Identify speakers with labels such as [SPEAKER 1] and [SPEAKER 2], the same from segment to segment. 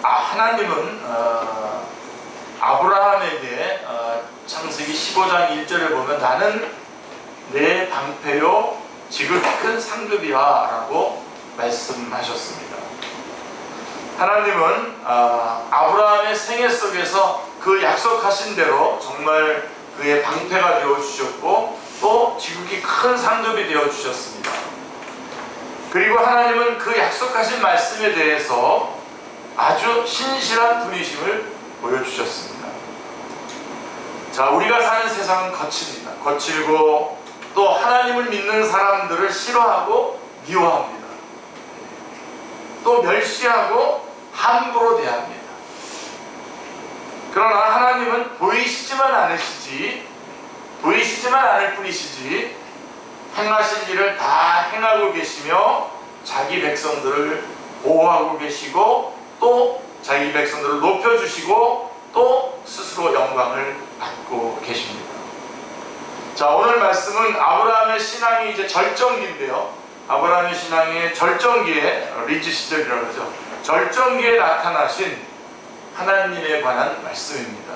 [SPEAKER 1] 하나님은 아브라함에게 창세기 15장 1절에 보면 나는 내 방패요 지극히 큰 상급이야 라고 말씀하셨습니다. 하나님은 아브라함의 생애 속에서 그 약속하신 대로 정말 그의 방패가 되어주셨고 또 지극히 큰 상급이 되어주셨습니다. 그리고 하나님은 그 약속하신 말씀에 대해서 아주 신실한 분이심을 보여주셨습니다. 자, 우리가 사는 세상은 거칩니다. 거칠고 또 하나님을 믿는 사람들을 싫어하고 미워합니다. 또 멸시하고 함부로 대합니다. 그러나 하나님은 보이시지만 않을 뿐이시지 행하실 일을 다 행하고 계시며 자기 백성들을 보호하고 계시고 또 자기 백성들을 높여주시고 또 스스로 영광을 받고 계십니다. 자, 오늘 말씀은 아브라함의 신앙이 이제 절정기인데요. 아브라함의 신앙의 절정기에 리즈 시절이라고 하죠. 절정기에 나타나신 하나님에 관한 말씀입니다.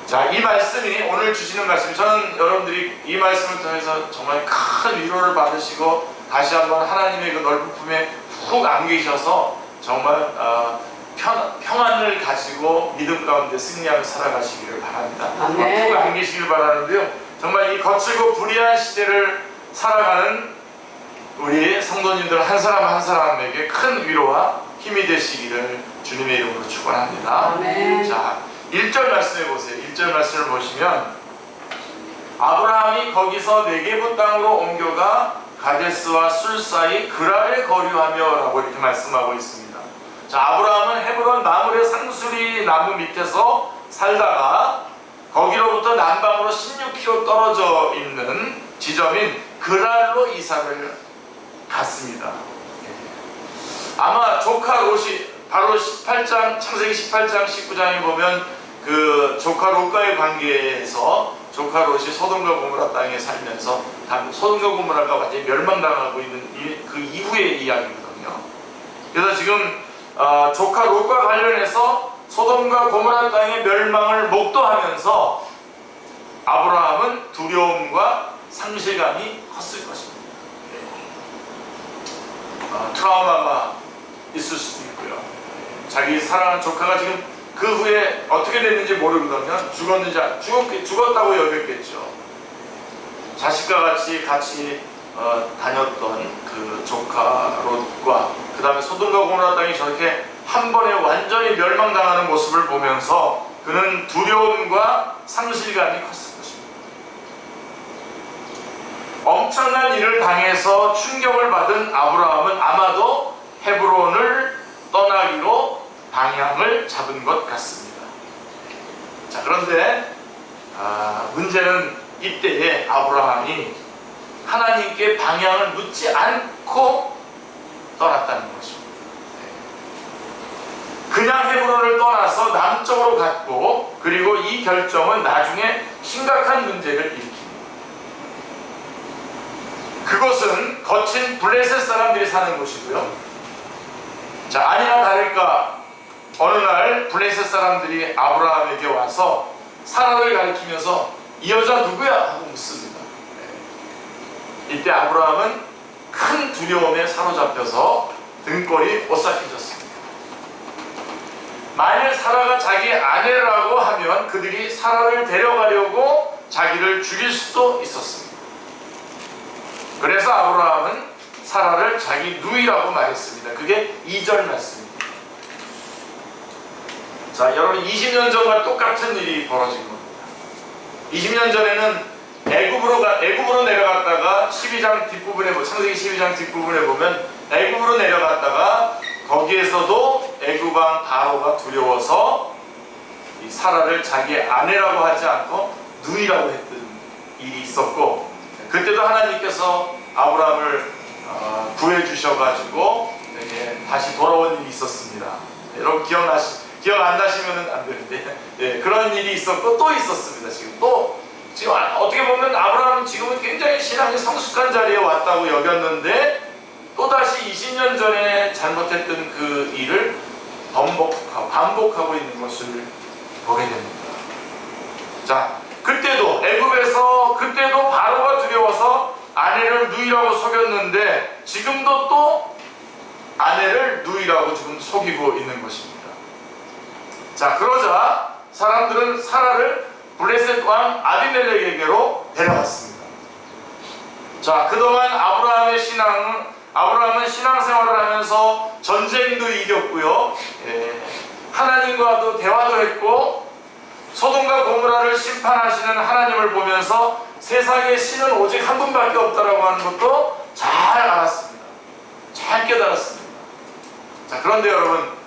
[SPEAKER 1] 자, 이 말씀이 오늘 주시는 말씀, 저는 여러분들이 이 말씀을 통해서 정말 큰 위로를 받으시고 다시 한번 하나님의 그 넓은 품에 훅 안기셔서 정말 평안을 가지고 믿음 가운데 승리하며 살아가시기를 바랍니다. 훅 안기시길 바라는데요. 정말 이 거칠고 불의한 시대를 살아가는 우리 성도님들 한 사람 한 사람에게 큰 위로와 힘이 되시기를 주님의 이름으로 축원합니다. 자, 1절 말씀해 보세요. 1절 말씀을 보시면 아브라함이 거기서 네게부 땅으로 옮겨가 가데스와 술 사이 그랄에 거류하며 라고 이렇게 말씀하고 있습니다. 자, 아브라함은 헤브론 마므레 상수리 나무 밑에서 살다가 거기로부터 남방으로 16km 떨어져 있는 지점인 그랄로 이사를 갔습니다. 아마 조카 롯이 바로 18장 창세기 18장 19장에 보면 그 조카 롯과의 관계에서 조카 롯이 소돔과 고모라 땅에 살면서 소돔과 고모라가 완전히 멸망당하고 있는 그 이후의 이야기거든요. 그래서 지금 조카 롯과 관련해서 소돔과 고모라 땅의 멸망을 목도하면서 아브라함은 두려움과 상실감이 컸을 것입니다. 트라우마가 있을 수도 있고요. 자기 사랑하는 조카가 지금 그 후에 어떻게 됐는지 모르거든요. 죽었다고 여겼겠죠. 자식과 같이 다녔던 그 조카 롯과 그 다음에 소돔과 고모라 땅이 저렇게 한 번에 완전히 멸망당하는 모습을 보면서 그는 두려움과 상실감이 컸을 것입니다. 엄청난 일을 당해서 충격을 받은 아브라함은 아마도 헤브론을 떠나기로 방향을 잡은 것 같습니다. 자, 그런데 문제는 이때에 아브라함이 하나님께 방향을 묻지 않고 떠났다는 것입니다. 그냥 헤브론을 떠나서 남쪽으로 갔고 그리고 이 결정은 나중에 심각한 문제를 일으킵니다. 그곳은 거친 블레셋 사람들이 사는 곳이고요. 자, 아니나 다를까 어느 날 블레셋 사람들이 아브라함에게 와서 사라를 가리키면서 이 여자 누구야? 하고 묻습니다. 이때 아브라함은 큰 두려움에 사로잡혀서 등골이 오싹해졌습니다. 만일 사라가 자기 아내라고 하면 그들이 사라를 데려가려고 자기를 죽일 수도 있었습니다. 그래서 아브라함은 사라를 자기 누이라고 말했습니다. 그게 2절 말씀입니다. 자, 여러분 20년 전과 똑같은 일이 벌어진 겁니다. 20년 전에는 애굽으로 내려갔다가 12장 뒷부분에 창세기 12장 뒷부분에 보면 애굽으로 내려갔다가 거기에서도 애굽 왕 바로가 두려워서 이 사라를 자기 아내라고 하지 않고 누이라고 했던 일이 있었고 그때도 하나님께서 아브라함을 구해 주셔가지고 다시 돌아온 일이 있었습니다. 여러분 기억 안 나시면 안 되는데 그런 일이 있었고 또 있었습니다. 지금 어떻게 보면 아브라함은 지금은 굉장히 신앙이 성숙한 자리에 왔다고 여겼는데 또다시 20년 전에 잘못했던 그 일을 반복하고 있는 것을 보게 됩니다. 자, 그때도 애굽에서 그때도 바로가 두려워서 아내를 누이라고 속였는데 지금도 또 아내를 누이라고 지금 속이고 있는 것입니다. 자, 그러자 사람들은 사라를 블레셋 왕 아비멜렉에게로 데려갔습니다. 자, 그동안 아브라함은 신앙생활을 하면서 전쟁도 이겼고요, 하나님과도 대화도 했고, 소돔과 고모라를 심판하시는 하나님을 보면서 세상에 신은 오직 한 분밖에 없다라고 하는 것도 잘 알았습니다. 잘 깨달았습니다. 자, 그런데 여러분,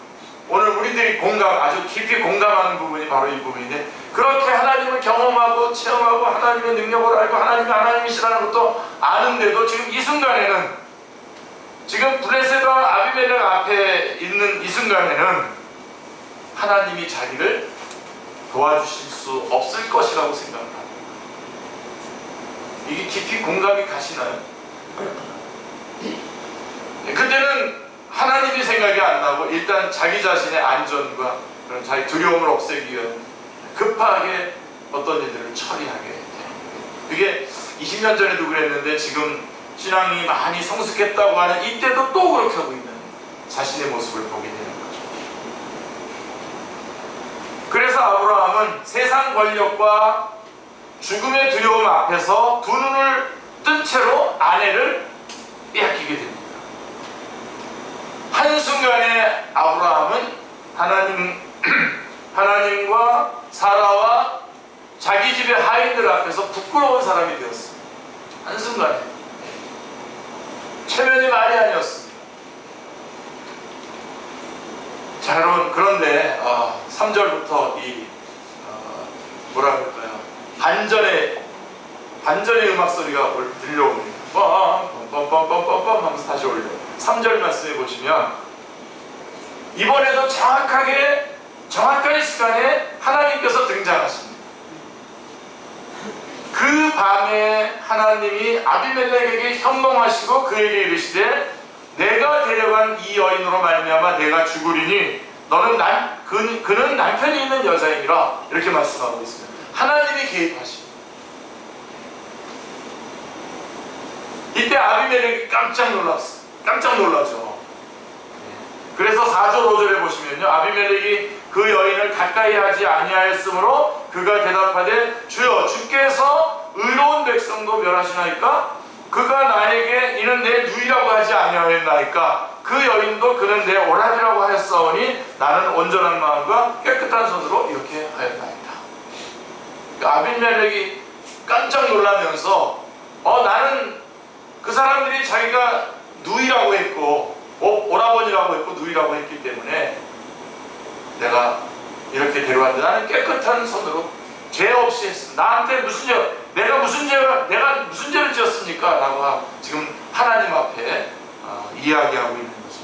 [SPEAKER 1] 오늘 우리들이 아주 깊이 공감하는 부분이 바로 이 부분인데, 그렇게 하나님을 경험하고 체험하고 하나님의 능력을 알고 하나님이 하나님이시라는 것도 아는데도 지금 이 순간에는, 지금 블레셋 왕 아비멜렉 앞에 있는 이 순간에는 하나님이 자기를 도와주실 수 없을 것이라고 생각합니다. 이게 깊이 공감이 가시나요? 그때는 하나님이 생각이 안 나고 일단 자기 자신의 안전과 그런 자기 두려움을 없애기 위한 급하게 어떤 일들을 처리하게 돼요. 그게 20년 전에도 그랬는데 지금 신앙이 많이 성숙했다고 하는 이때도 또 그렇게 하고 있는 자신의 모습을 보게 되는 거죠. 그래서 아브라함은 세상 권력과 죽음의 두려움 앞에서 두 눈을 뜬 채로 아내를 빼앗기게 됩니다. 한순간에 아브라함은 하나님과 사라와 자기 집의 하인들 앞에서 부끄러운 사람이 되었습니다. 한순간에. 체면이 말이 아니었습니다. 자, 여러분, 그런데 3절부터 뭐라 그럴까요? 반전의 음악 소리가 들려옵니다. 빰빰빰빰빰빰 하면서 다시 올려요. 3절 말씀해 보시면 이번에도 정확한 시간에 하나님께서 등장하십니다. 그 밤에 하나님이 아비멜렉에게 현몽하시고 그에게 이르시되 내가 데려간 이 여인으로 말미암아 내가 죽으리니 너는 그는 남편이 있는 여자이니라, 이렇게 말씀하고 있습니다. 하나님이 개입하십니다. 이때 아비멜렉이 깜짝 놀라죠. 그래서 4절 5절에 보시면요, 아비멜렉이 그 여인을 가까이 하지 아니하였으므로 그가 대답하되 주여, 주께서 의로운 백성도 멸하시나이까? 그가 나에게 이는 내 누이라고 하지 아니하였나이까? 그 여인도 그는 내 오라비라고 하였사오니 나는 온전한 마음과 깨끗한 손으로 이렇게 하였나이다. 그러니까 아비멜렉이 깜짝 놀라면서 나는 그 사람들이 자기가 누이라고 했고 오라버니라고 했고 누이라고 했기 때문에 내가 이렇게 데려왔는데 나는 깨끗한 손으로 죄 없이 했습니다. 나한테 내가 무슨 죄를 지었습니까? 라고 지금 하나님 앞에 이야기하고 있는 거죠.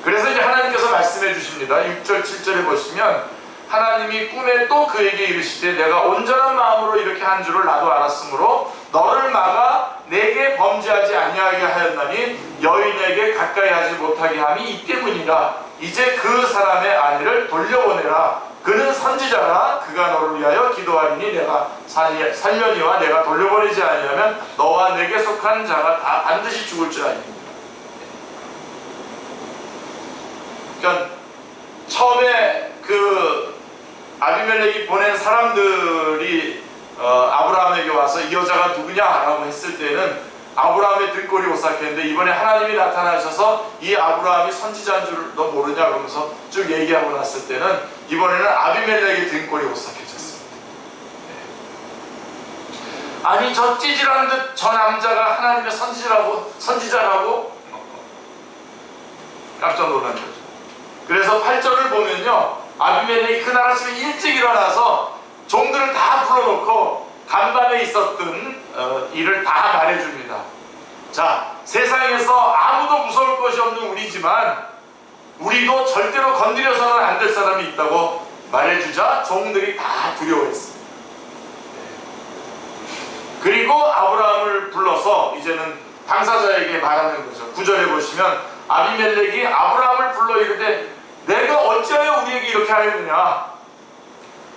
[SPEAKER 1] 그래서 이제 하나님께서 말씀해 주십니다. 6절 7절에 보시면 하나님이 꿈에 또 그에게 이르시되 내가 온전한 마음으로 이렇게 한 줄을 나도 알았으므로 너를 막아 내게 범죄하지 아니하게 하였나니 여인에게 가까이 하지 못하게 함이 이 때문이라. 이제 그 사람의 아내를 돌려보내라. 그는 선지자라. 그가 너를 위하여 기도하리니 내가 살려니와 내가 돌려보내지 아니하면 너와 내게 속한 자가 다 반드시 죽을 줄 아니니. 그러니까 처음에 그 아비멜렉이 보낸 사람들이 아브라함에게 와서 이 여자가 누구냐라고 했을 때는 아브라함의 등골이 오싹했는데 이번에 하나님이 나타나셔서 이 아브라함이 선지자인 줄 너 모르냐 그러면서 쭉 얘기하고 났을 때는 이번에는 아비멜렉의 등골이 오싹해졌습니다. 아니, 저 찌질한 듯 저 남자가 하나님의 선지자라고 깜짝 놀란 거죠. 그래서 8절을 보면요, 아비멜렉이 그날 아침에 일찍 일어나서 종들을 다 불러놓고 간밤에 있었던 일을 다 말해줍니다. 자, 세상에서 아무도 무서울 것이 없는 우리지만 우리도 절대로 건드려서는 안 될 사람이 있다고 말해주자 종들이 다 두려워했습니다. 그리고 아브라함을 불러서 이제는 당사자에게 말하는 거죠. 9절에 보시면 아비멜렉이 아브라함을 불러 이르되 내가 어찌하여 우리에게 이렇게 하였느냐?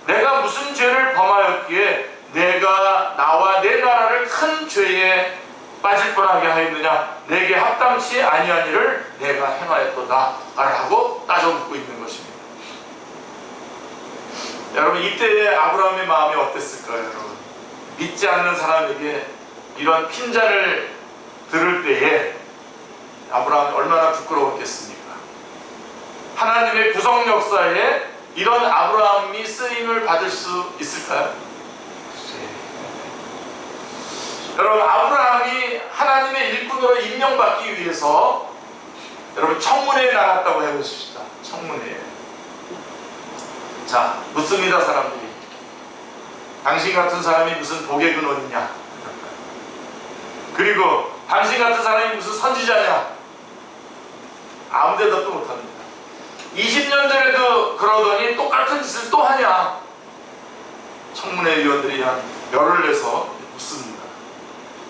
[SPEAKER 1] 내가 무슨 죄를 범하였기에 내가 나와 내 나라를 큰 죄에 빠질 뻔하게 하였느냐? 내게 합당치 아니한 일을 내가 행하였도다 라고 따져 묻고 있는 것입니다. 여러분, 이때의 아브라함의 마음이 어땠을까요? 여러분, 믿지 않는 사람에게 이런 핀잔을 들을 때에 아브라함이 얼마나 부끄러웠겠습니까? 하나님의 구속 역사에 이런 아브라함이 쓰임을 받을 수 있을까요? 여러분, 아브라함이 하나님의 일꾼으로 임명받기 위해서 여러분 청문회에 나갔다고 해보십시다. 청문회에. 자, 묻습니다. 사람들이. 당신 같은 사람이 무슨 복의 근원이냐? 그리고 당신 같은 사람이 무슨 선지자냐? 아무 대답도 못합니다. 20년 전에도 그러더니 똑같은 짓을 또 하냐? 청문회 위원들이 한 열을 내서 묻습니다.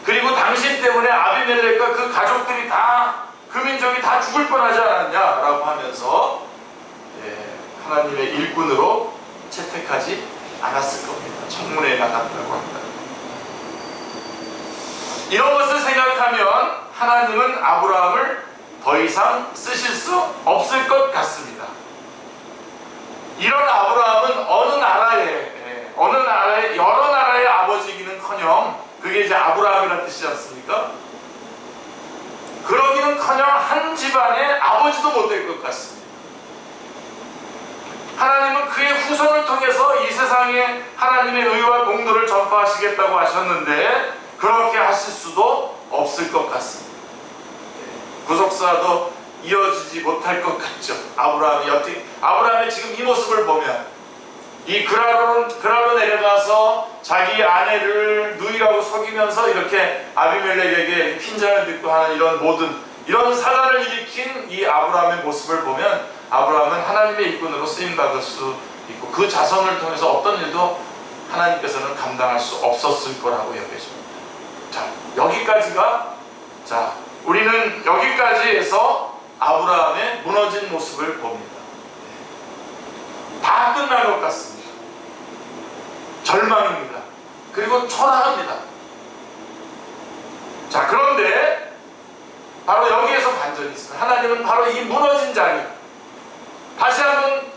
[SPEAKER 1] 그리고 당신 때문에 아비멜렉과 그 가족들이 다, 그 민족이 다 죽을 뻔하지 않았냐라고 하면서 하나님의 일꾼으로 채택하지 않았을 겁니다. 청문회에 나갔다고 합니다. 이런 것을 생각하면 하나님은 아브라함을 더 이상 쓰실 수 없을 것 같습니다. 이런 아브라함은 어느 나라의 여러 나라의 아버지이기는커녕, 그게 이제 아브라함이라는 뜻이지 않습니까? 그러기는커녕 한 집안의 아버지도 못 될 것 같습니다. 하나님은 그의 후손을 통해서 이 세상에 하나님의 의와 공도를 전파하시겠다고 하셨는데 그렇게 하실 수도 없을 것 같습니다. 구속사도 이어지지 못할 것 같죠. 아브라함의 지금 이 모습을 보면, 이 그랄로 내려가서 자기 아내를 누이라고 속이면서 이렇게 아비멜렉에게 핀잔을 듣고 하는 이런 사단을 일으킨 이 아브라함의 모습을 보면, 아브라함은 하나님의 일꾼으로 쓰임받을 수 있고 그 자손을 통해서 어떤 일도 하나님께서는 감당할 수 없었을 거라고 여겨집니다. 자, 우리는 여기까지 해서 아브라함의 무너진 모습을 봅니다. 다 끝난 것 같습니다. 절망입니다. 그리고 초라합니다. 자, 그런데 바로 여기에서 반전이 있습니다. 하나님은 바로 이 무너진 자리, 다시 한번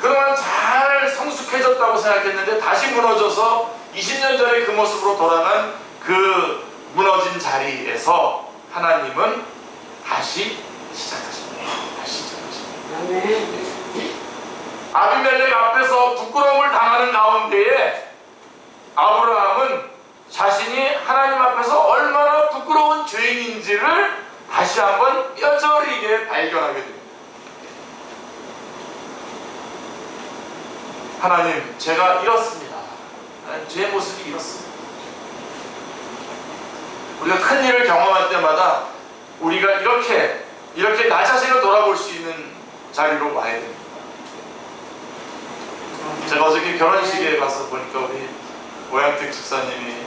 [SPEAKER 1] 그동안 잘 성숙해졌다고 생각했는데 다시 무너져서 20년 전에 그 모습으로 돌아간 그 무너진 자리에서 하나님은 다시 시작하십니다. 아비멜렉 앞에서 부끄러움을 당하는 가운데에 아브라함은 자신이 하나님 앞에서 얼마나 부끄러운 죄인인지를 다시 한번 뼈저리게 발견하게 됩니다. 하나님, 제가 이렇습니다. 하나님, 제 모습이 이렇습니다. 우리가 큰 일을 경험할 때마다 우리가 이렇게 나 자신을 돌아볼 수 있는 자리로 와야 됩니다. 제가 어저께 결혼식에 가서 보니까 우리 오양택 집사님이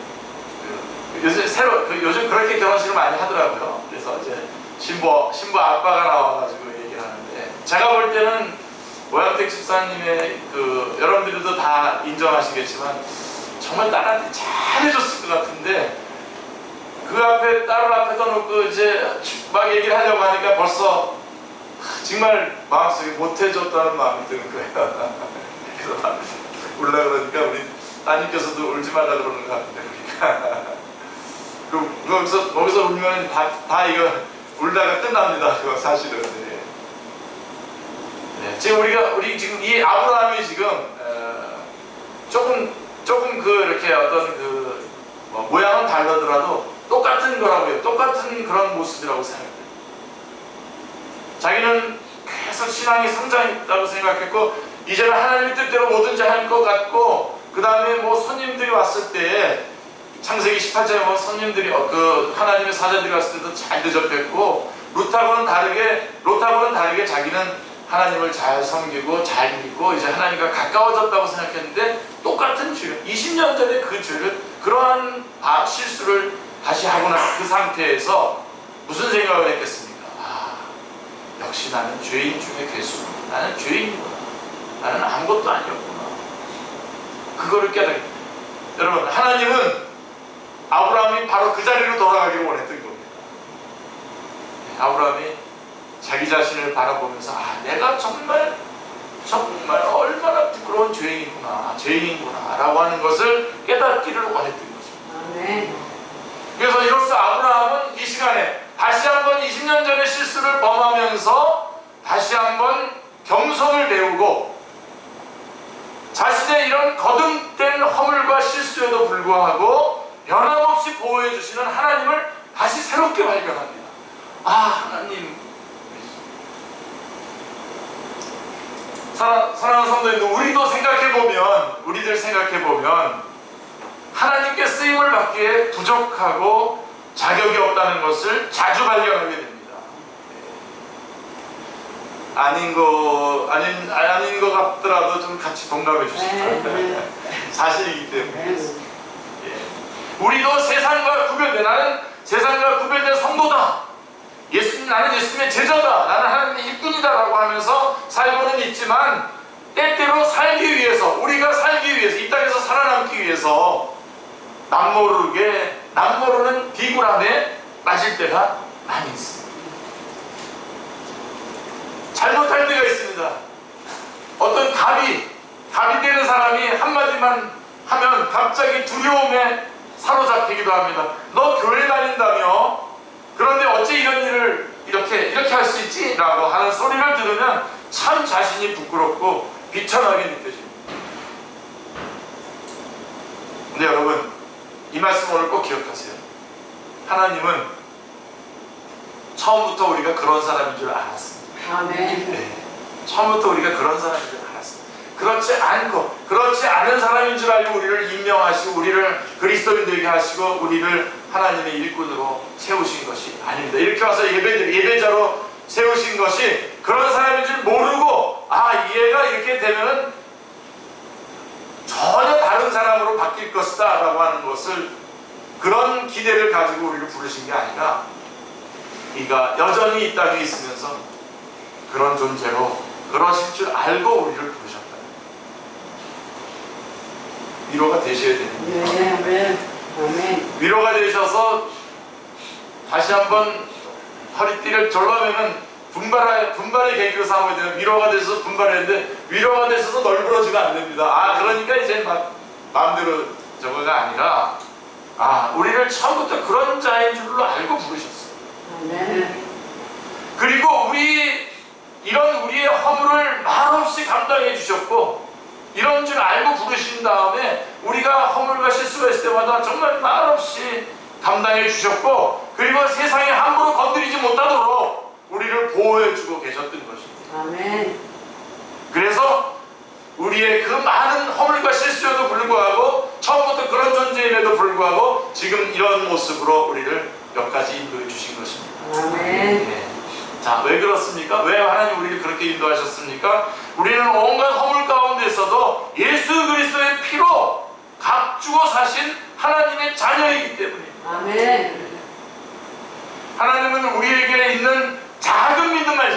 [SPEAKER 1] 요즘 그렇게 결혼식을 많이 하더라고요. 그래서 이제 신부 아빠가 나와가지고 얘기를 하는데, 제가 볼 때는 오양택 집사님의 여러분들도 다 인정하시겠지만 정말 딸한테 잘해줬을 것 같은데, 그 앞에 딸을 앞에다 놓고 이제 막 얘기를 하려고 하니까 벌써 정말 마음속에 못해줬다는 마음이 드는 거예요. 그래서 막 울라 그러니까 우리 따님께서도 울지 말라 그러는 것 같은데, 거기서 울면 다 이거 울다가 끝납니다. 그거 사실은. 네. 지금 우리 지금 이 아브라함이 지금 조금 이렇게 어떤 모양은 다르더라도 똑같은 거라고요. 똑같은 그런 모습이라고 생각해요. 자기는 계속 신앙이 성장했다고 생각했고, 이제는 하나님의 뜻대로 뭐든지 할 것 같고, 그 다음에 손님들이 왔을 때, 창세기 18장에 손님들이 하나님의 사자들이 왔을 때도 잘 대접했고, 롯하고는 다르게 자기는 하나님을 잘 섬기고 잘 믿고 이제 하나님과 가까워졌다고 생각했는데, 똑같은 죄, 20년 전에 그 죄를, 그러한 실수를 다시 하고 난 그 상태에서 무슨 생각을 했겠습니까? 역시 나는 죄인 중에 괴수구나. 나는 죄인이구나. 나는 아무것도 아니었구나. 그거를 깨닫게 됩니다. 여러분, 하나님은 아브라함이 바로 그 자리로 돌아가기를 원했던 겁니다. 아브라함이 자기 자신을 바라보면서 내가 정말 얼마나 부끄러운 죄인이구나 라고 하는 것을 깨닫기를 원했던 것입니다.
[SPEAKER 2] 아멘.
[SPEAKER 1] 그래서 이로써 아브라함은 이 시간에 다시 한번 20년 전의 실수를 범하면서 다시 한번 겸손을 배우고 자신의 이런 거듭된 허물과 실수에도 불구하고 변함없이 보호해 주시는 하나님을 다시 새롭게 발견합니다. 하나님, 사랑하는 성도님들, 우리들 생각해보면 하나님께 쓰임을 받기에 부족하고 자격이 없다는 것을 자주 발견하게 됩니다. 아닌 것 같더라도 좀 같이 동감해 주십시오. 사실이기 때문에. 우리도 세상과 구별된, 나는 세상과 구별된 성도다. 나는 예수님의 제자다. 나는 하나님의 일꾼이다 라고 하면서 살고는 있지만 때때로 우리가 살기 위해서, 이 땅에서 살아남기 위해서 남모르는 비굴함에 빠질 때가 많이 있습니다. 잘못할 때가 있습니다. 어떤 갑이 되는 사람이 한마디만 하면 갑자기 두려움에 사로잡히기도 합니다. 너 교회 다닌다며? 그런데 어째 이런 일을 이렇게 할 수 있지? 라고 하는 소리를 들으면 참 자신이 부끄럽고 비천하게 느껴집니다. 근데 여러분, 이 말씀 오늘 꼭 기억하세요. 하나님은 처음부터 우리가 그런 사람인 줄 알았습니다.
[SPEAKER 2] 아멘.
[SPEAKER 1] 처음부터 우리가 그런 사람인 줄 알았습니다. 그렇지 않은 사람인 줄 알고 우리를 임명하시고 우리를 그리스도인 되게 하시고 우리를 하나님의 일꾼으로 세우신 것이 아닙니다. 이렇게 와서 예배자로 세우신 것이 그런 사람인 줄 모르고 얘가 이렇게 되면은 전혀 다른 사람으로 바뀔 것이다 라고 하는 것을, 그런 기대를 가지고 우리를 부르신 게 아니라 네가 여전히 이 땅에 있으면서 그런 존재로 그러실 줄 알고 우리를 부르셨다. 위로가 되셔야 됩니다.
[SPEAKER 2] 아멘.
[SPEAKER 1] 위로가 되셔서 다시 한번 허리띠를 졸라매는 분발의 계기로 삼아야 되는, 위로가 되셔서 분발해야 되는데 위로가 되셔서 널브러지가 안 됩니다. 그러니까 이제 마음대로 저거가 아니라 우리를 처음부터 그런 자인 줄로 알고 부르셨어요.
[SPEAKER 2] 아멘.
[SPEAKER 1] 그리고 이런 우리의 허물을 말없이 감당해 주셨고, 이런 줄 알고 부르신 다음에 우리가 허물과 실수가 있을 때마다 정말 말없이 감당해 주셨고, 그리고 세상에 함부로 건드리지 못하도록 우리를 보호해 주고 계셨던 것입니다.
[SPEAKER 2] 아멘.
[SPEAKER 1] 그래서 우리의 그 많은 허물과 실수에도 불구하고, 처음부터 그런 존재임에도 불구하고 지금 이런 모습으로 우리를 여기까지 인도해 주신 것입니다.
[SPEAKER 2] 아멘.
[SPEAKER 1] 자, 왜 그렇습니까? 왜 하나님 우리를 그렇게 인도하셨습니까? 우리는 온갖 허물 가운데서도 예수 그리스도의 피로 값주고 사신 하나님의 자녀이기 때문입니다.
[SPEAKER 2] 아멘.
[SPEAKER 1] 하나님은 우리에게 있는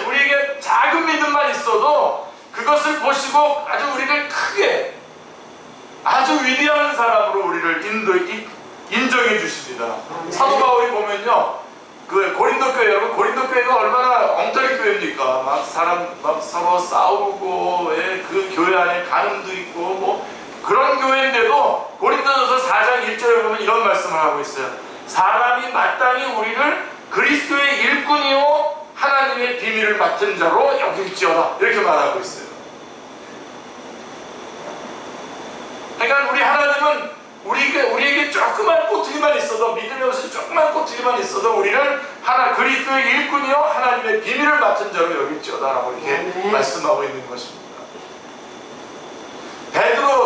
[SPEAKER 1] 우리에게 작은 믿음만 있어도 그것을 보시고 아주 우리를 크게, 아주 위대한 사람으로 우리를 인정해 주십니다.
[SPEAKER 2] 아멘.
[SPEAKER 1] 사도 바울이 보면요, 그 고린도 교회, 여러분, 고린도 교회가 얼마나 엉터리 교회입니까? 서로 싸우고, 그 교회 안에 간음도 있고, 그런 교회인데도 고린도전서 4장 1절에 보면 이런 말씀을 하고 있어요. 사람이 마땅히 우리를 그리스도의 일꾼이요 하나님의 비밀을 맡은 자로 여길지어다, 이렇게 말하고 있어요. 그러니까 우리 하나님은 우리에게 조그만 꼬투리만 있어도, 믿음의 없이 조그만 꼬투리만 있어도 우리를 그리스도의 일꾼이요 하나님의 비밀을 맡은 자로 여길지어다라고 이렇게 말씀하고 있는 것입니다.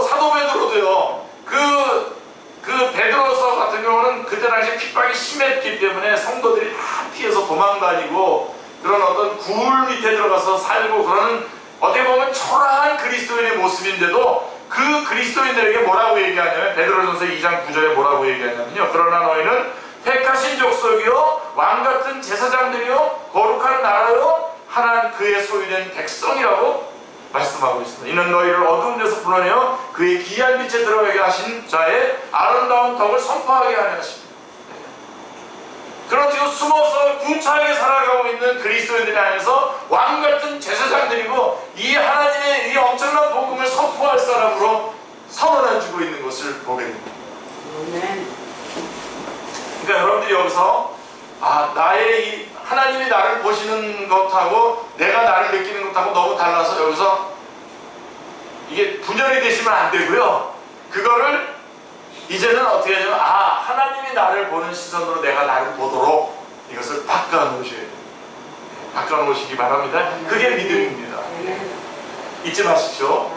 [SPEAKER 1] 사도 베드로도요, 그 베드로서 같은 경우는 그때 당시 핍박이 심했기 때문에 성도들이 다 피해서 도망다니고 그런 어떤 굴 밑에 들어가서 살고 그러는, 어떻게 보면 초라한 그리스도인의 모습인데도 그 그리스도인들에게 뭐라고 얘기하냐면, 베드로전서 2장 9절에 뭐라고 얘기하냐면요, 그러나 너희는 택하신 족속이요 왕같은 제사장들이요 거룩한 나라요 그의 소유된 백성이라고 말씀하고 있습니다. 이는 너희를 어두운 데서 불러내어 그의 기이한 빛에 들어가게 하신 자의 아름다운 덕을 선포하게 하려 하십니다. 그런 지금 숨어서 구차하게 살아가고 있는 그리스도인들이 안에서 왕같은 제사장들이고 이 하나님의 이 엄청난 복음을 선포할 사람으로 선언해주고 있는 것을 보게 됩니다.
[SPEAKER 2] 아멘.
[SPEAKER 1] 그러니까 여러분들이 여기서 나의 이 하나님이 나를 보시는 것하고 내가 나를 느끼는 것하고 너무 달라서 여기서 이게 분열이 되시면 안 되고요. 그거를 이제는 어떻게 하냐면 하나님이 나를 보는 시선으로 내가 나를 보도록 이것을 바꿔놓으셔야 돼요. 바꿔놓으시기 바랍니다. 그게 믿음입니다. 잊지 마십시오.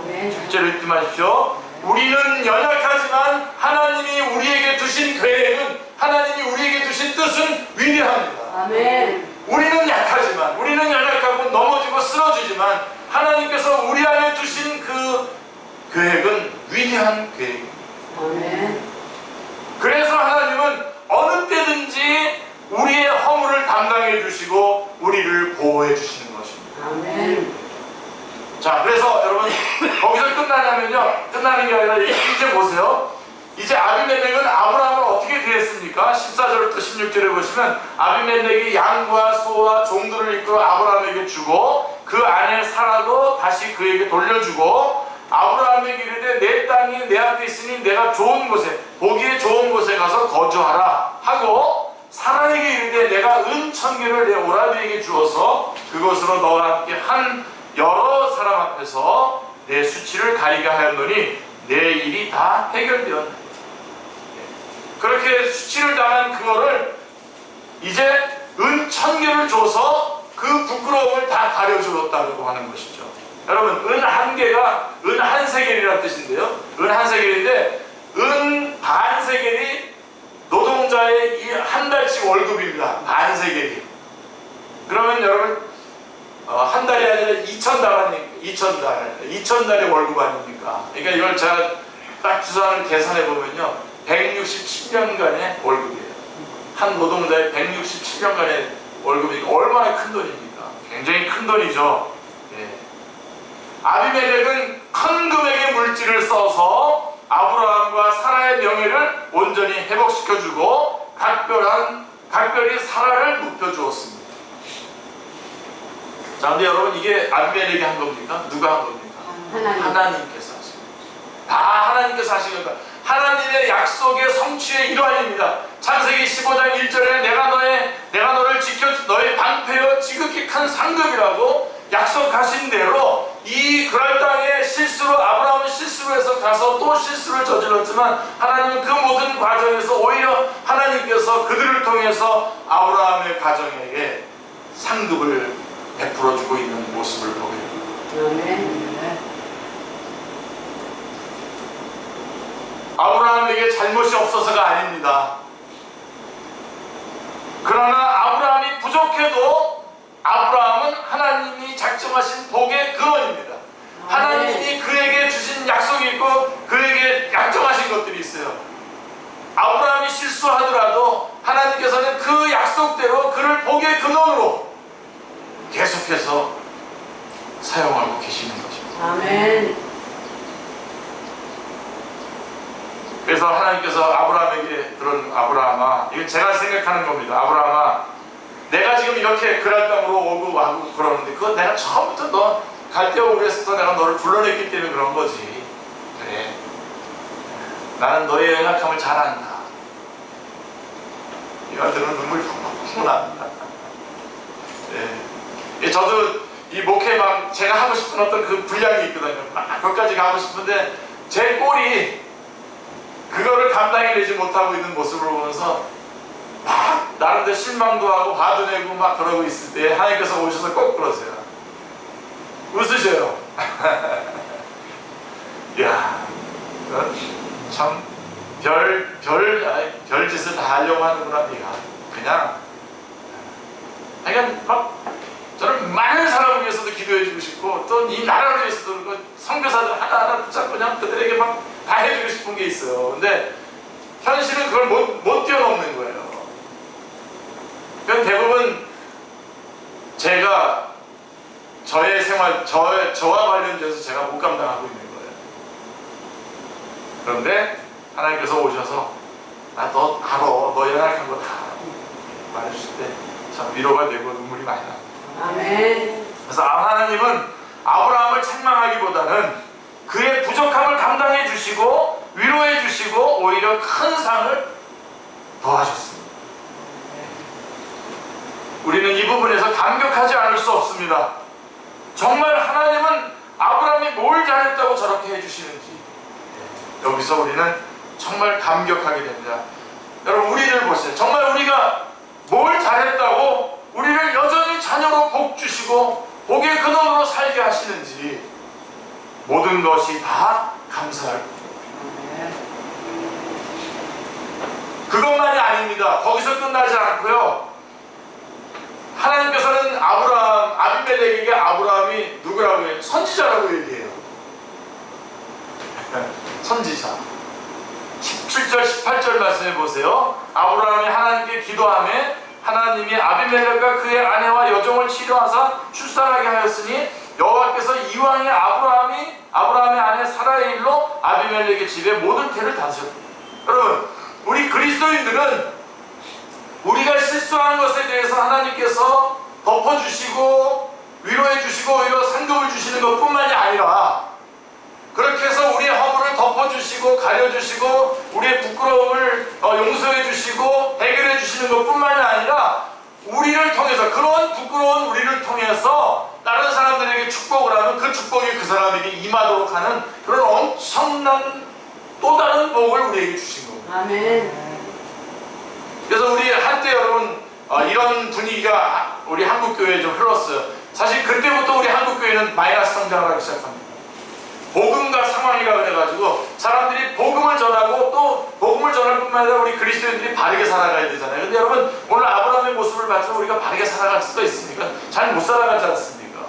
[SPEAKER 1] 절대로 잊지 마십시오. 우리는 연약하지만 하나님이 우리에게 두신 계획은, 하나님이 우리에게 두신 뜻은 위대합니다.
[SPEAKER 2] 아멘.
[SPEAKER 1] 우리는 약하지만, 우리는 연약하고 넘어지고 쓰러지지만 하나님께서 우리 안에 두신 그 계획은 위대한 계획입니다.
[SPEAKER 2] 아멘.
[SPEAKER 1] 그래서 하나님은 어느 때든지 우리의 허물을 담당해 주시고 우리를 보호해 주시는 것입니다.
[SPEAKER 2] 아멘.
[SPEAKER 1] 자, 그래서 여러분 거기서 끝나는 게 아니라 이제 보세요. 이제 아비멜렉은 아브라함을 어떻게 대했습니까? 14절부터 16절에 보시면 아비멜렉이 양과 소와 종들을 이끌어 아브라함에게 주고 그 아내 사라도 다시 그에게 돌려주고 아브라함에게 이르되 내 땅이 내 앞에 있으니 내가 좋은 곳에, 보기에 좋은 곳에 가서 거주하라 하고 사라에게 이르되 내가 은천계를 내 오라비에게 주어서 그것으로 너와 함께 한 여러 사람 앞에서 내 수치를 가리게 하였노니 내 일이 다 해결되었다. 그렇게 수치를 당한 그거를 이제 은천계를 줘서 그 부끄러움을 다 가려주었다고 하는 것이죠. 여러분, 은 한 개가 은 한 세겔이라는 뜻인데요. 은 한 세겔인데 은 반 세겔이 노동자의 이 한 달치 월급입니다. 반 세겔이. 그러면 여러분 한 달이 아니라 2,000달의 월급 아닙니까? 그러니까 이걸 제가 딱 주산을 계산해 보면요, 167년간의 월급이에요. 한 노동자의 167년간의 월급이니까 얼마나 큰 돈입니까? 굉장히 큰 돈이죠. 예. 아비멜렉은 큰 금액의 물질을 써서 아브라함과 사라의 명예를 온전히 회복시켜주고 각별히 사라를 눕혀주었습니다. 자, 근데 여러분 이게 아비멜렉이 한 겁니까? 누가 한 겁니까? 하나님께서 하신 겁니다. 다 하나님께서 하신 겁니다. 하나님의 약속의 성취의 일환입니다. 창세기 15장 1절에 내가 너를 지켜 너의 방패여 지극히 큰 상급이라고 약속하신 대로 이 그랄 땅에 아브라함은 실수로 해서 가서 또 실수를 저질렀지만 하나님은 그 모든 과정에서 오히려 하나님께서 그들을 통해서 아브라함의 가정에게 상급을 베풀어주고 있는 모습을 보게 됩니다. 아브라함에게 잘못이 없어서가 아닙니다. 그러나 아브라함이 부족해도 아브라함은 하나님이 작정하신 복의 근원입니다. 하나님이 그에게 주신 약속이 있고 그에게 약정하신 것들이 있어요. 아브라함이 실수하더라도 하나님께서는 그 약속대로 그를 복의 근원으로 계속해서 사용하고 계시는 것입니다.
[SPEAKER 2] 아멘.
[SPEAKER 1] 그래서 하나님께서 아브라함에게 아브라함아, 이건 제가 생각하는 겁니다. 아브라함아, 내가 지금 이렇게 그랄 땅으로 오고 와고 그러는데 그건 내가 처음부터 너 갈대오고 그랬을 때 내가 너를 불러냈기 때문에 그런 거지. 그래, 나는 너의 연약함을 잘 안다. 이거 들으면 눈물이 푹푹 납니다. 네. 저도 이 목회 막 제가 하고 싶은 어떤 그 분량이 있거든요. 막 거기까지 가고 싶은데 제 꼴이 그거를 감당해내지 못하고 있는 모습을 보면서 막 나름대로 실망도 하고 화도 내고 막 그러고 있을 때 하나님께서 오셔서 꼭 그러세요. 웃으셔요. 이야, 참 별짓을 다 하려고 하는구나 네가. 그냥 막 저는 많은 사람을 위해서도 기도해주고 싶고 또 이 나라를 위해서도 그 선교사들 하나하나 붙잡고 그냥 그들에게 막 다 해주고 싶은 게 있어요. 근데 현실은 그걸 못 뛰어넘는 거예요. 그럼 대부분 제가 생활 저와 관련돼서 제가 못 감당하고 있는 거예요. 그런데 하나님께서 오셔서 나 너 알아, 너 연약한 거 다 말해주실 때 참 위로가 되고 눈물이 많이 납니다.
[SPEAKER 2] 아멘.
[SPEAKER 1] 그래서 하나님은 아브라함을 책망하기보다는 그의 부족함을 감당해 주시고 위로해 주시고 오히려 큰 상을 더하셨습니다. 우리는 이 부분에서 감격하지 않을 수 없습니다. 정말 하나님은 아브라함이 뭘 잘했다고 저렇게 해주시는지 여기서 우리는 정말 감격하게 됩니다. 여러분 우리를 보세요. 정말 우리가 뭘 잘했다고 우리를 여전히 자녀로 복 주시고 복의 근원으로 살게 하시는지 모든 것이 다 감사할 뿐입니다. 그것만이 아닙니다. 거기서 끝나지 않고요. 하나님께서는 아비멜렉에게 아브라함이 누구라고 해요? 선지자라고 얘기해요. 선지자. 17절, 18절 말씀해 보세요. 아브라함이 하나님께 기도하며 하나님이 아비멜렉과 그의 아내와 여종을 치료하사 출산하게 하였으니 여호와께서 이왕에 아브라함의 아내 사라의 일로 아비멜렉의 집에 모든 태를 닫으셨다. 여러분, 우리 그리스도인들은 우리가 실수한 것에 대해서 하나님께서 덮어주시고 위로해주시고 오히려 상급을 주시는 것뿐만이 아니라 그렇게 해서 우리의 허물을 덮어주시고 가려주시고 우리의 부끄러움을 용서해주시고 해결해주시는 것뿐만이 아니라 우리를 통해서 그런 부끄러운 우리를 통해서 다른 사람들에게 축복을 하면 그 축복이 그 사람에게 임하도록 하는 그런 엄청난 또 다른 복을 우리에게 주신 겁니다.
[SPEAKER 2] 아멘.
[SPEAKER 1] 그래서 우리 한때 여러분 이런 분위기가 우리 한국교회에 좀 흘렀어요. 사실 그때부터 우리 한국교회는 마이너스 성장을 하기 시작합니다. 복음과 상황이라 그래가지고 사람들이 복음을 전하고 또 복음을 전할 뿐만 아니라 우리 그리스도인들이 바르게 살아가야 되잖아요. 근데 여러분 오늘 아브라함의 모습을 봐서 우리가 바르게 살아갈 수가 있습니까? 잘 못 살아가지 않습니까?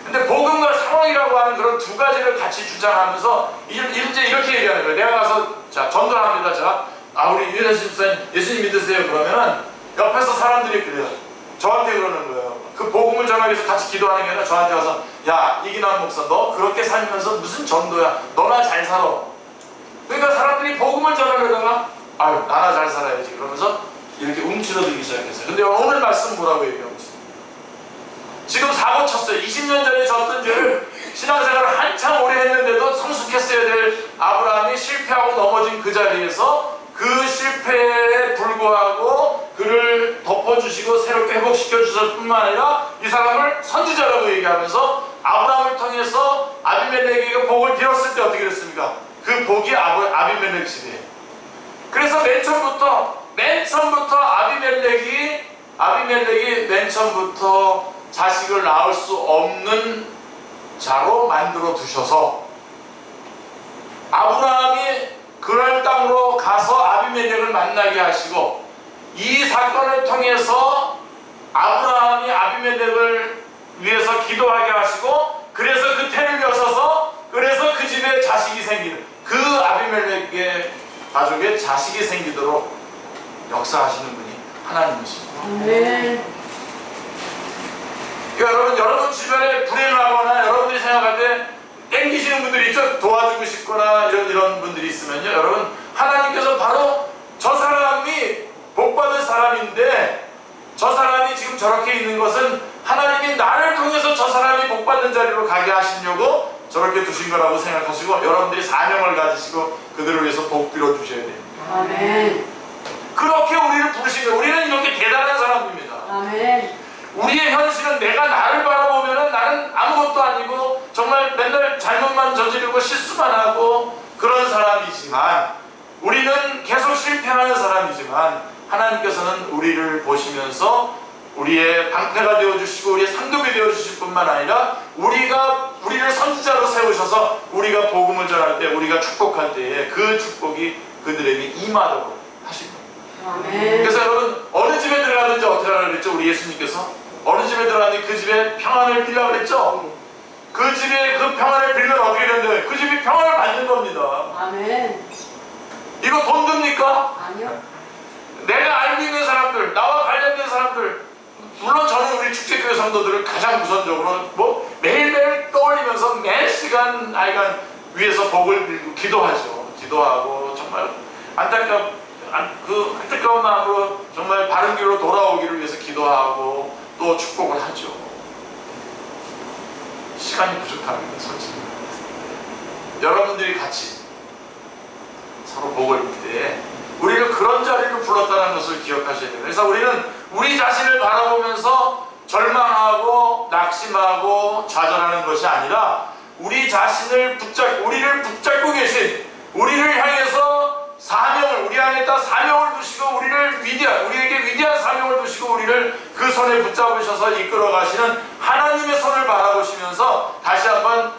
[SPEAKER 1] 근데 복음과 상황이라고 하는 그런 두 가지를 같이 주장하면서 이제 이렇게 얘기하는 거예요. 내가 가서 자 전도합니다. 자 우리 유현수 집사님 예수님 믿으세요. 그러면은 옆에서 사람들이 그래요. 저한테 그러는 거예요. 그 복음을 전하기 위해서 같이 기도하는 게 아니라 저한테 와서 야 이기남 목사 너 그렇게 살면서 무슨 전도야. 너나 잘 살아. 그러니까 사람들이 복음을 전하려다가 아유 나나 잘 살아야지 그러면서 이렇게 움츠러들기 시작했어요. 근데 오늘 말씀 뭐라고 얘기하고 있습니까? 지금 사고 쳤어요. 20년 전에 졌던 죄를 신앙생활을 한참 오래 했는데도 성숙했어야 될 아브라함이 실패하고 넘어진 그 자리에서 그 실패에 불구하고 그를 덮어주시고 새롭게 회복시켜 주셨을 뿐만 아니라 이 사람을 선지자라고 얘기하면서 아브라함을 통해서 아비멜렉에게 복을 빌었을 때 어떻게 됐습니까? 그 복이 아비멜렉 집에. 그래서 맨 처음부터 아비멜렉이 맨 처음부터 자식을 낳을 수 없는 자로 만들어 두셔서 아브라함이 그랄 땅으로 가서 아비멜렉을 만나게 하시고 이 사건을 통해서 아브라함이 아비멜렉을 위해서 기도하게 하시고 그래서 그 태를 여셔서 그래서 그 집에 자식이 생기는 그 아비멜렉의 가족에 자식이 생기도록 역사하시는 분이 하나님이십니다.
[SPEAKER 2] 아멘.
[SPEAKER 1] 그러니까 여러분 주변에 불행을 하거나 여러분들이 생각할 때 땡기시는 분들이 있죠. 도와주고 싶거나 이런 분들이 있으면요. 여러분 하나님께서 바로 저 사람이 복받을 사람인데 저 사람이 지금 저렇게 있는 것은 하나님이 나를 통해서 저 사람이 복받는 자리로 가게 하시려고 저렇게 두신 거라고 생각하시고 여러분들이 사명을 가지시고 그들을 위해서 복 빌어 주셔야 됩니다.
[SPEAKER 2] 아멘.
[SPEAKER 1] 그렇게 우리를 부르신 거예요. 우리는 이렇게 대단한 사람입니다.
[SPEAKER 2] 아멘.
[SPEAKER 1] 우리의 현실은 내가 나를 바라보면은 나는 아무것도 아니고 정말 맨날 잘못만 저지르고 실수만 하고 그런 사람이지만 우리는 계속 실패하는 사람이지만 하나님께서는 우리를 보시면서 우리의 방패가 되어주시고 우리의 상급이 되어주실 뿐만 아니라 우리를 선지자로 세우셔서 우리가 복음을 전할 때 우리가 축복할 때에 그 축복이 그들에게 임하도록 하실 겁니다.
[SPEAKER 2] 아멘.
[SPEAKER 1] 그래서 여러분 어느 집에 들어가든지 어떻게 하라고 그랬죠? 우리 예수님께서 어느 집에 들어가든지 그 집에 평안을 빌라고 그랬죠? 그 집에 그 평안을 빌면 어떻게 된대요? 그 집이 평안을 받는 겁니다.
[SPEAKER 2] 아멘.
[SPEAKER 1] 이거 돈 듭니까?
[SPEAKER 2] 아니요.
[SPEAKER 1] 내가 알고 있는 사람들, 나와 관련된 사람들, 물론 저는 우리 축제교회 성도들을 가장 우선적으로 매일매일 떠올리면서 매 시간 아이가 위에서 복을 빌고 기도하죠. 기도하고 정말 안타까운 마음으로 정말 바른 길로 돌아오기를 위해서 기도하고 또 축복을 하죠. 시간이 부족합니다, 솔직히. 여러분들이 같이 서로 복을 빌 때 우리를 그런 자리로 불렀다는 것을 기억하셔야 돼요. 그래서 우리는 우리 자신을 바라보면서 절망하고 낙심하고 좌절하는 것이 아니라 우리 자신을 우리를 붙잡고 계신, 우리를 향해서 사명을, 우리 안에다 사명을 두시고 우리에게 위대한 사명을 두시고 우리를 그 손에 붙잡으셔서 이끌어 가시는 하나님의 손을 바라보시면서 다시 한번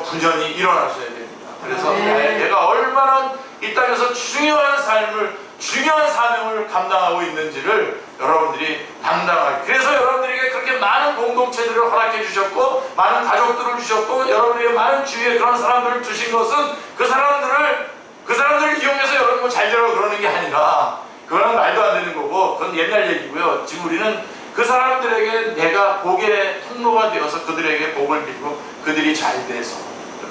[SPEAKER 1] 분연히 일어나셔야 됩니다. 그래서 내가 얼마나 이 땅에서 중요한 사명을 감당하고 있는지를 여러분들이 당당하게, 그래서 여러분들에게 그렇게 많은 공동체들을 허락해 주셨고 많은 가족들을 주셨고 여러분에게 많은 주위에 그런 사람들을 두신 것은 그 사람들을 이용해서 여러분 잘 되라고 그러는 게 아니라, 그거는 말도 안 되는 거고 그건 옛날 얘기고요. 지금 우리는 그 사람들에게 내가 복의 통로가 되어서 그들에게 복을 빌고 그들이 잘 돼서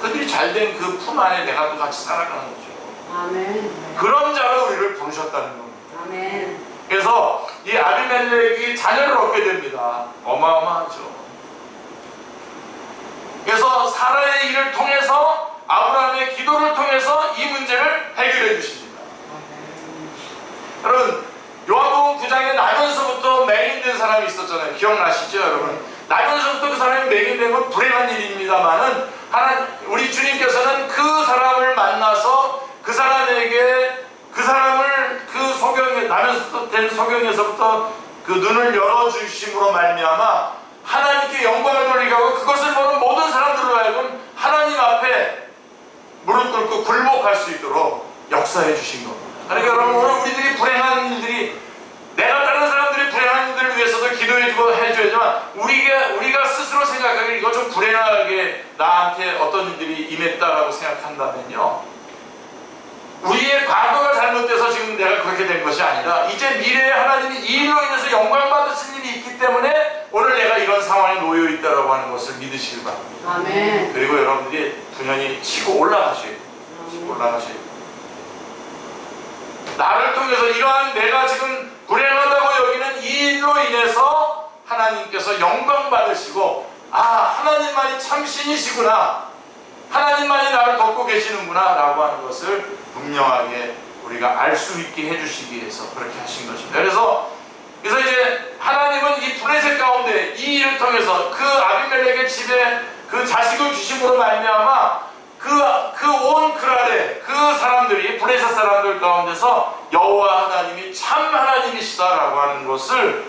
[SPEAKER 1] 그들이 잘 된 그 품 안에 내가 또 같이 살아가는 거죠.
[SPEAKER 2] 아멘.
[SPEAKER 1] 그런 자로 우리를 부르셨다는 겁니다.
[SPEAKER 2] 아멘.
[SPEAKER 1] 그래서 이 아비멜렉이 자녀를 얻게 됩니다. 어마어마하죠. 그래서 사라의 일을 통해서, 아브라함의 기도를 통해서 이 문제를 해결해 주십니다. 여러분, 요한복음 9장에 나면서부터 맹인된 사람이 있었잖아요. 기억나시죠, 여러분? 나면서부터 그 사람이 맹인된 건 불행한 일입니다만은 우리 주님께서는 그 사람을 만나서 그 사람을 그 소경에, 나면서 된 소경에서부터 그 눈을 열어주심으로 말미암아 하나님께 영광을 돌리게 하고 그것을 보는 모든 사람들로 하여금 하나님 앞에 무릎 꿇고 굴복할 수 있도록 역사해 주신 겁니다. 그러니까 여러분, 오늘 우리들이 불행한 일들이, 내가 다른 사람들이 불행한 일들을 위해서도 기도해주고 해줘야지만 우리가 스스로 생각하기에 이거 좀 불행하게 나한테 어떤 일들이 임했다라고 생각한다면요, 우리의 과거가 잘못돼서 지금 내가 그렇게 된 것이 아니라 이제 미래에 하나님이 이 일로 인해서 영광 받으신 일이 있기 때문에 오늘 내가 이런 상황에 놓여 있다라고 하는 것을 믿으시길 바랍니다.
[SPEAKER 2] 아멘.
[SPEAKER 1] 그리고 여러분들이 분연히 치고 올라가셔야 돼요. 치고 올라가셔야 돼요. 나를 통해서 이러한 내가 지금 불행하다고 여기는 이 일로 인해서 하나님께서 영광 받으시고, 하나님만이 참 신이시구나, 하나님만이 나를 돕고 계시는구나 라고 하는 것을 분명하게 우리가 알 수 있게 해주시기 위해서 그렇게 하신 것입니다. 그래서 이제 하나님은 이 블레셋 가운데 이 일을 통해서 그 아비멜렉의 집에 그 자식을 주심으로 말미암아 그 온 그랄에 그 사람들이, 블레셋 사람들 가운데서 여호와 하나님이 참 하나님이시다라고 하는 것을,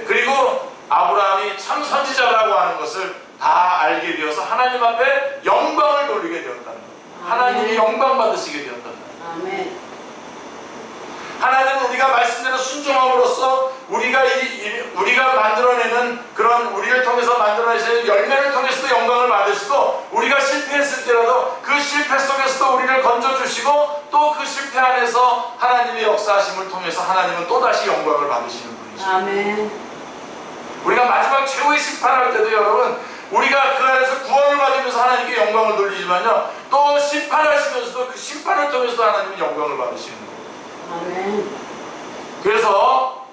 [SPEAKER 1] 그리고 아브라함이 참 선지자라고 하는 것을 다 알게 되어서 하나님 앞에 영광을 돌리게 되었다는 겁니다. 하나님이 영광 받으시게 되었다는 겁니다.
[SPEAKER 2] 아멘.
[SPEAKER 1] 하나님은 우리가 말씀대로 순종함으로써 우리가 만들어내는 그런, 우리를 통해서 만들어내시는 열매를 통해서도 영광을 받으시고, 우리가 실패했을 때라도 그 실패 속에서도 우리를 건져주시고, 또 그 실패 안에서 하나님의 역사하심을 통해서 하나님은 또다시 영광을 받으시는 분이십니다.
[SPEAKER 2] 아멘.
[SPEAKER 1] 우리가 마지막 최후의 심판할 때도 여러분, 우리가 그 안에서 구원을 받으면서 하나님께 영광을 돌리지만요, 또 심판하시면서도 그 심판을 통해서 하나님은 영광을 받으시는 거예요.
[SPEAKER 2] 아멘.
[SPEAKER 1] 그래서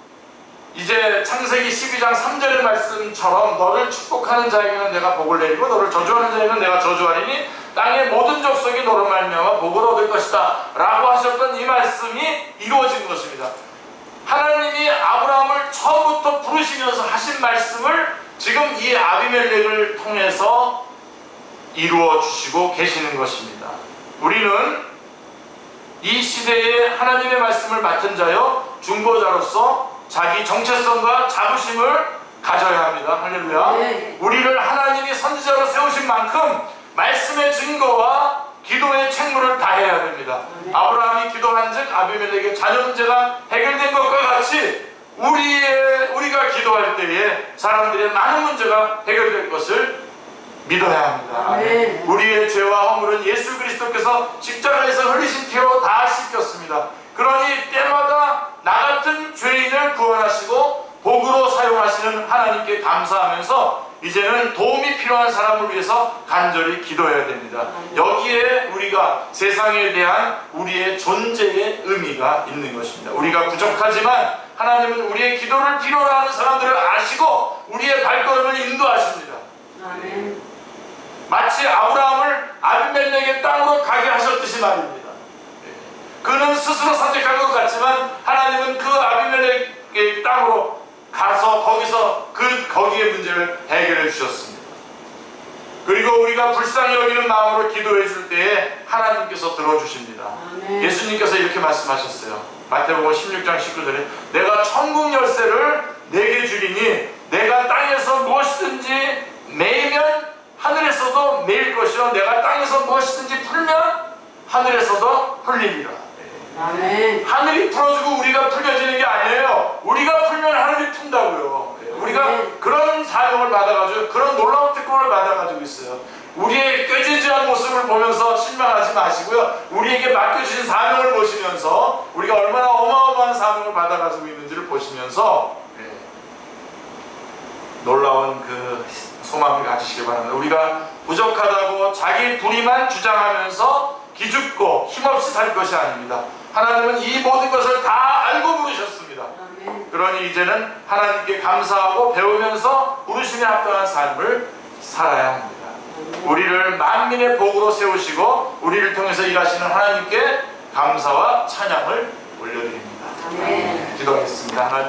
[SPEAKER 1] 이제 창세기 12장 3절의 말씀처럼 너를 축복하는 자에게는 내가 복을 내리고 너를 저주하는 자에게는 내가 저주하리니 땅의 모든 족속이 너로 말미암아 복을 얻을 것이다 라고 하셨던 이 말씀이 이루어진 것입니다. 하나님이 아브라함을 처음부터 부르시면서 하신 말씀을 지금 이 아비멜렉을 통해서 이루어 주시고 계시는 것입니다. 우리는 이 시대에 하나님의 말씀을 맡은 자여 중보자로서 자기 정체성과 자부심을 가져야 합니다. 할렐루야.
[SPEAKER 2] 네.
[SPEAKER 1] 우리를 하나님이 선지자로 세우신 만큼 말씀의 증거와 기도의 책무를 다해야 됩니다.
[SPEAKER 2] 네.
[SPEAKER 1] 아브라함이 기도한 즉 아비멜렉의 자녀 문제가 해결된 것과 같이 우리가 기도할 때에 사람들의 많은 문제가 해결될 것을 믿어야 합니다.
[SPEAKER 2] 네.
[SPEAKER 1] 우리의 죄와 허물은 예수 그리스도께서 십자가에서 흘리신 피로 다 씻겼습니다. 그러니 때마다 나 같은 죄인을 구원하시고 복으로 사용하시는 하나님께 감사하면서 이제는 도움이 필요한 사람을 위해서 간절히 기도해야 됩니다. 여기에 우리가 세상에 대한 우리의 존재의 의미가 있는 것입니다. 우리가 부족하지만 하나님은 우리의 기도를 필요로 하는 사람들을 아시고 우리의 발걸음을 인도하십니다.
[SPEAKER 2] 아멘.
[SPEAKER 1] 마치 아브라함을 아비멜렉의 땅으로 가게 하셨듯이 말입니다. 그는 스스로 선택한 것 같지만 하나님은 그 아비멜렉의 땅으로 가서 거기서 거기의 문제를 해결해 주셨습니다. 그리고 우리가 불쌍히 여기는 마음으로 기도해 줄 때에 하나님께서 들어주십니다.
[SPEAKER 2] 아멘.
[SPEAKER 1] 예수님께서 이렇게 말씀하셨어요. 마태복음 16장 19절에 내가 천국 열쇠를 내게 주리니 내가 땅에서 무엇이든지 매이면 하늘에서도 매일 것이요 내가 땅에서 무엇이든지 풀면 하늘에서도 풀리리라.
[SPEAKER 2] 아멘.
[SPEAKER 1] 하늘이 풀어주고 우리가 풀려지는 게 아니에요. 우리가 풀면 하늘이 푼다고요. 우리가 그런 사명을 받아가지고 그런 놀라운 특권을 받아가지고 있어요. 우리의 꾀지지한 모습을 보면서 실망하지 마시고요. 우리에게 맡겨주신 사명을 보시면서 우리가 얼마나 어마어마한 사명을 받아가지고 있는지를 보시면서 놀라운 그 소망을 가지시기 바랍니다. 우리가 부족하다고 자기 불의만 주장하면서 기죽고 힘없이 살 것이 아닙니다. 하나님은 이 모든 것을 다 알고 부르셨습니다.
[SPEAKER 2] 아멘.
[SPEAKER 1] 그러니 이제는 하나님께 감사하고 배우면서 부르심에 합당한 삶을 살아야 합니다. 우리를 만민의 복으로 세우시고 우리를 통해서 일하시는 하나님께 감사와 찬양을 올려드립니다.
[SPEAKER 2] 아멘.
[SPEAKER 1] 기도하겠습니다. 하나님.